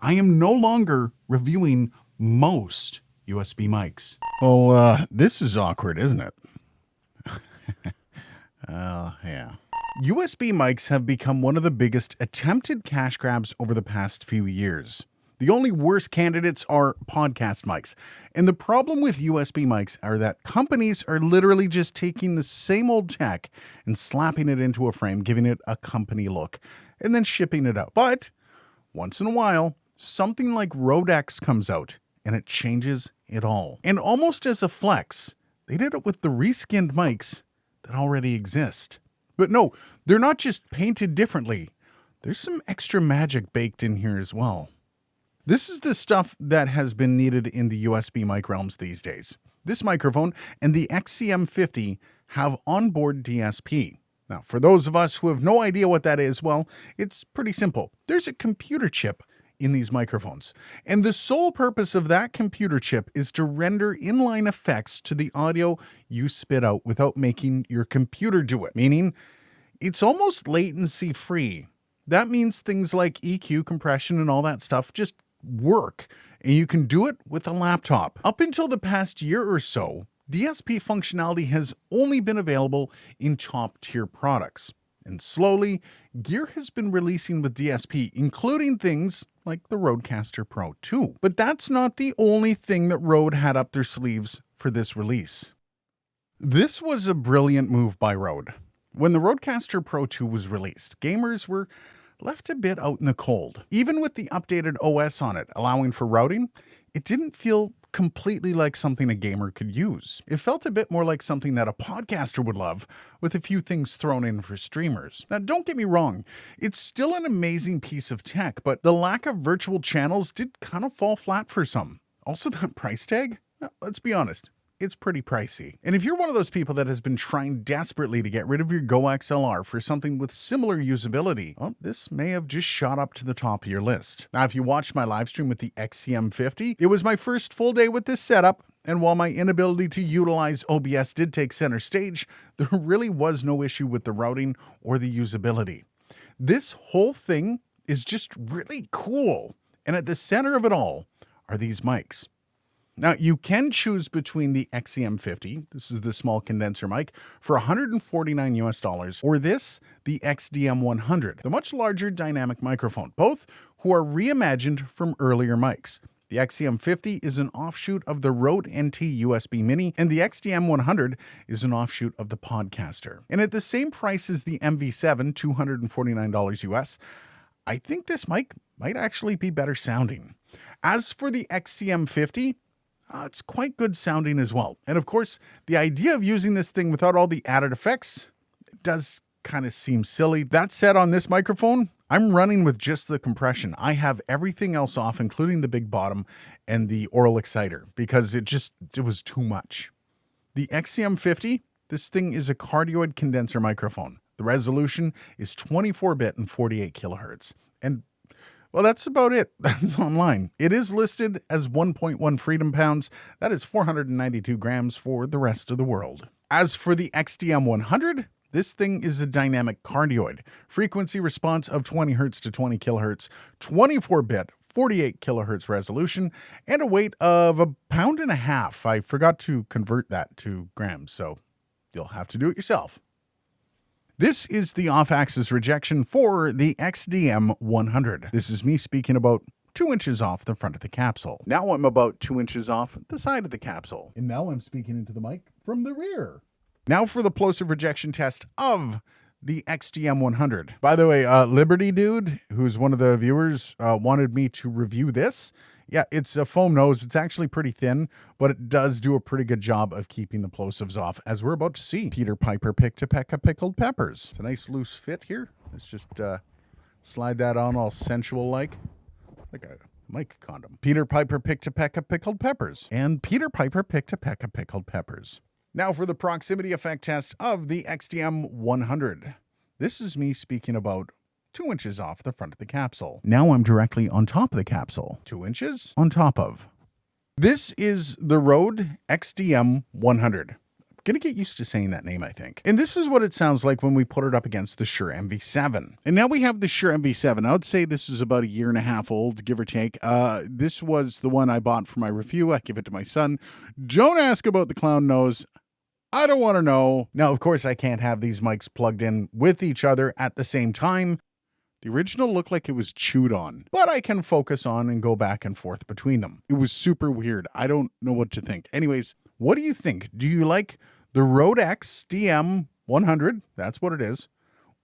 I am no longer reviewing most USB mics. Well, this is awkward, isn't it? Yeah. USB mics have become one of the biggest attempted cash grabs over the past few years. The only worse candidates are podcast mics. And the problem with USB mics are that companies are literally just taking the same old tech and slapping it into a frame, giving it a company look, and then shipping it out. But once in a while, something like RODE X comes out, and it changes it all. And almost as a flex, they did it with the reskinned mics that already exist. But no, they're not just painted differently. There's some extra magic baked in here as well. This is the stuff that has been needed in the USB mic realms these days. This microphone and the XCM50 have onboard DSP. Now, for those of us who have no idea what that is, well, it's pretty simple. There's a computer chip in these microphones, and the sole purpose of that computer chip is to render inline effects to the audio you spit out without making your computer do it, meaning it's almost latency free. That means things like EQ, compression, and all that stuff just work, and you can do it with a laptop. Up until the past year or so, DSP functionality has only been available in top-tier products. And slowly, gear has been releasing with DSP, including things like the Rodecaster Pro 2. But that's not the only thing that Rode had up their sleeves for this release. This was a brilliant move by Rode. When the Rodecaster Pro 2 was released, gamers were left a bit out in the cold. Even with the updated OS on it, allowing for routing, it didn't feel completely like something a gamer could use. It felt a bit more like something that a podcaster would love, with a few things thrown in for streamers. Now, don't get me wrong, it's still an amazing piece of tech, but the lack of virtual channels did kind of fall flat for some. Also, that price tag? Let's be honest, it's pretty pricey. And if you're one of those people that has been trying desperately to get rid of your Go XLR for something with similar usability, well, this may have just shot up to the top of your list. Now, if you watched my live stream with the XCM50, it was my first full day with this setup, and while my inability to utilize OBS did take center stage, there really was no issue with the routing or the usability. This whole thing is just really cool, and at the center of it all are these mics. Now, you can choose between the XCM50, this is the small condenser mic, for $149 US, or this, the XDM100, the much larger dynamic microphone, both who are reimagined from earlier mics. The XCM50 is an offshoot of the Rode NT USB Mini, and the XDM100 is an offshoot of the Podcaster. And at the same price as the MV7, $249 US, I think this mic might actually be better sounding. As for the XCM50, it's quite good sounding as well. And of course, the idea of using this thing without all the added effects does kind of seem silly. That said, on this microphone, I'm running with just the compression. I have everything else off, including the big bottom and the oral exciter, because it was too much. The XCM50, this thing is a cardioid condenser microphone. The resolution is 24-bit and 48 kilohertz. And well, that's about it. That's online. It is listed as 1.1 freedom pounds. That is 492 grams for the rest of the world. As for the XDM100, this thing is a dynamic cardioid. Frequency response of 20 Hz to 20 kilohertz, 24-bit, 48 kilohertz resolution, and a weight of 1.5 pounds. I forgot to convert that to grams, so you'll have to do it yourself. This is the off-axis rejection for the XDM100. This is me speaking about 2 inches off the front of the capsule. Now I'm about 2 inches off the side of the capsule. And now I'm speaking into the mic from the rear. Now for the plosive rejection test of the XDM100. By the way, Liberty Dude, who's one of the viewers, wanted me to review this. Yeah, it's a foam nose. It's actually pretty thin, but it does do a pretty good job of keeping the plosives off, as we're about to see. Peter Piper picked a peck of pickled peppers. It's a nice loose fit here. Let's just slide that on all sensual-like a mic condom. Peter Piper picked a peck of pickled peppers. And Peter Piper picked a peck of pickled peppers. Now for the proximity effect test of the XDM100. This is me speaking about 2 inches off the front of the capsule. Now I'm directly on top of the capsule. 2 inches on top of. This is the RODE XDM100. Gonna get used to saying that name, I think. And this is what it sounds like when we put it up against the Shure MV7. And now we have the Shure MV7. I would say this is about a year and a half old, give or take. This was the one I bought for my review. I give it to my son. Don't ask about the clown nose. I don't want to know. Now, of course, I can't have these mics plugged in with each other at the same time. The original looked like it was chewed on, but I can focus on and go back and forth between them. It was super weird. I don't know what to think. Anyways, what do you think? Do you like the RODE XDM100? That's what it is.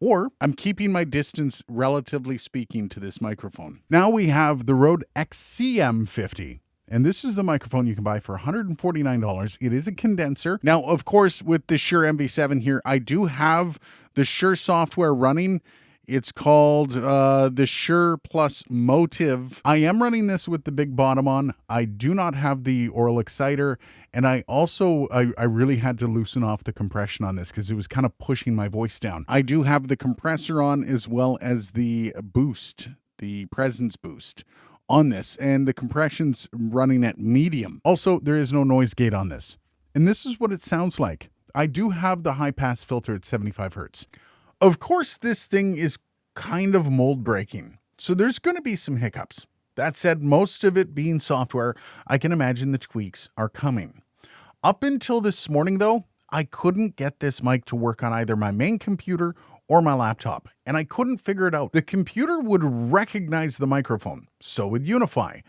Or I'm keeping my distance, relatively speaking, to this microphone. Now we have the RODE XCM50. And this is the microphone you can buy for $149. It is a condenser. Now, of course, with the Shure MV7 here, I do have the Shure software running. It's called the Shure Plus Motive. I am running this with the big bottom on. I do not have the oral exciter. And I also, I really had to loosen off the compression on this because it was kind of pushing my voice down. I do have the compressor on as well as the boost, the presence boost on this. And the compression's running at medium. Also, there is no noise gate on this. And this is what it sounds like. I do have the high pass filter at 75 Hertz. Of course, this thing is kind of mold breaking, so there's going to be some hiccups. That said, most of it being software, I can imagine the tweaks are coming. Up until this morning, though, I couldn't get this mic to work on either my main computer or my laptop, and I couldn't figure it out. The computer would recognize the microphone, so would Unify,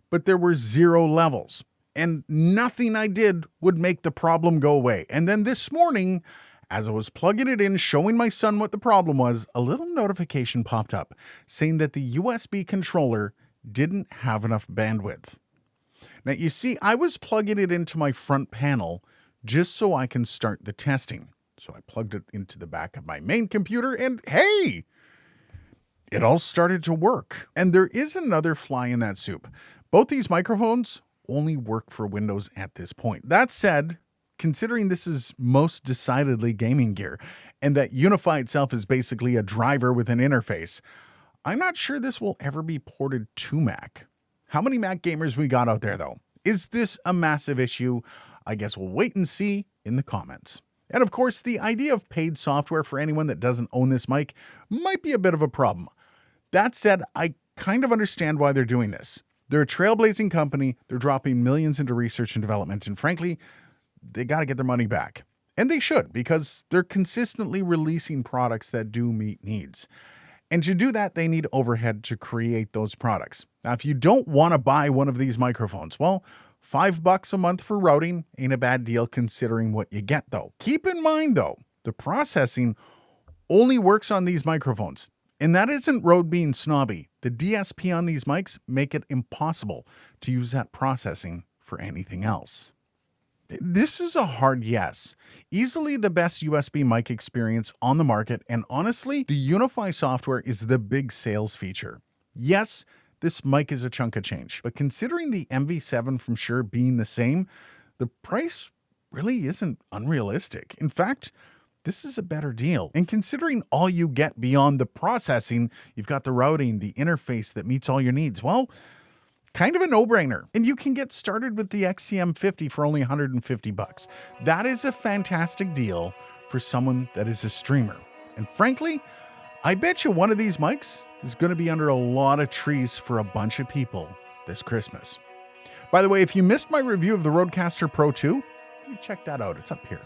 but there were 0 levels, and nothing I did would make the problem go away. And then this morning, as I was plugging it in, showing my son what the problem was, a little notification popped up saying that the USB controller didn't have enough bandwidth. Now, you see, I was plugging it into my front panel just so I can start the testing. So I plugged it into the back of my main computer and hey, it all started to work. And there is another fly in that soup. Both these microphones only work for Windows at this point. That said, considering this is most decidedly gaming gear and that Unify itself is basically a driver with an interface, I'm not sure this will ever be ported to Mac. How many Mac gamers we got out there, though? Is this a massive issue? I guess we'll wait and see in the comments. And of course, the idea of paid software for anyone that doesn't own this mic might be a bit of a problem. That said, I kind of understand why they're doing this. They're a trailblazing company. They're dropping millions into research and development. And frankly, they got to get their money back. And they should, because they're consistently releasing products that do meet needs. And to do that, they need overhead to create those products. Now, if you don't want to buy one of these microphones, well, $5 a month for routing ain't a bad deal considering what you get, though. Keep in mind, though, the processing only works on these microphones. And that isn't Rode being snobby. The DSP on these mics make it impossible to use that processing for anything else. This is a hard yes. Easily the best USB mic experience on the market, and honestly, the Unify software is the big sales feature. Yes, this mic is a chunk of change, but considering the MV7 from Shure being the same, the price really isn't unrealistic. In fact, this is a better deal. And considering all you get beyond the processing, you've got the routing, the interface that meets all your needs, well, kind of a no-brainer. And you can get started with the XCM50 for only $150. That is a fantastic deal for someone that is a streamer. And frankly, I bet you one of these mics is going to be under a lot of trees for a bunch of people this Christmas. By the way, if you missed my review of the Rodecaster Pro 2, you check that out. It's up here.